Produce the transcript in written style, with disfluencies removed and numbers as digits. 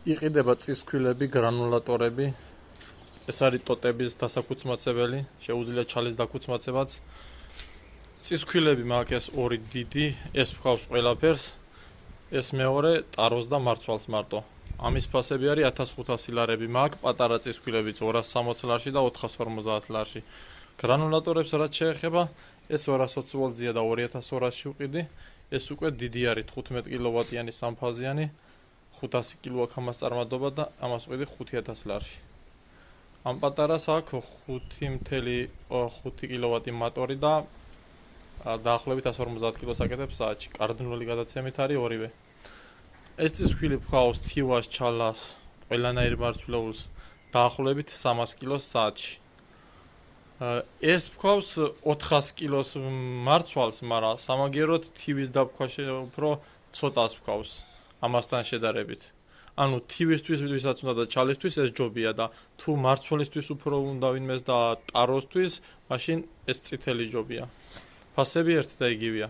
იყიდება წისქვილები, გრანულატორები. ეს არის ტოტების დასაქუცმაცებელი, შეუძლია ჩალის დაქუცმაცებაც. წისქვილები მაქვს ეს ორი დიდი, ეს ფხავს ყველაფერს. ეს მეორე ტაროს და მარცვალს მარტო. ამის ფასები არის 1500 ლარები მაქვს, პატარა წისქვილებიც 260 ლარში და 450 ლარში. გრანულატორებს რაც შეეხება, ეს 220 ვოლტზეა და 2200-ში ვყიდი. ეს უკვე დიდი არის 15 კილოვატიანი სამფაზიანი, 500 კილო აქვს ამას წარმატება და ამას ვყიდი 5000 ლარში. ამ პატარას აქვს 5.5 კილოვატი მატორი და დაახლოებით 150 კილოს აკეთებს საათში. კარდინული გადაცემით არის ორივე. ეს წისქვილი ფხავს თივას, ჩალას, ყველანაირ მარცვლეულს დაახლოებით 300 კილოს საათში. ეს ფხავს 400 კილოს მარცვალს, მაგრამ სამაგეროდ თივის დაფქვა უფრო ცოტას ფხავს ამასთან შედარებით. ანუ თივისთვის ვისაც უნდა და ჩალისთვის ეს ჯობია და თუ მარცვალისთვის უფრო უნდა ვინმეს და ტაროსთვის, მაშინ ეს წითელი ჯობია. ფასები ერთი და იგივეა.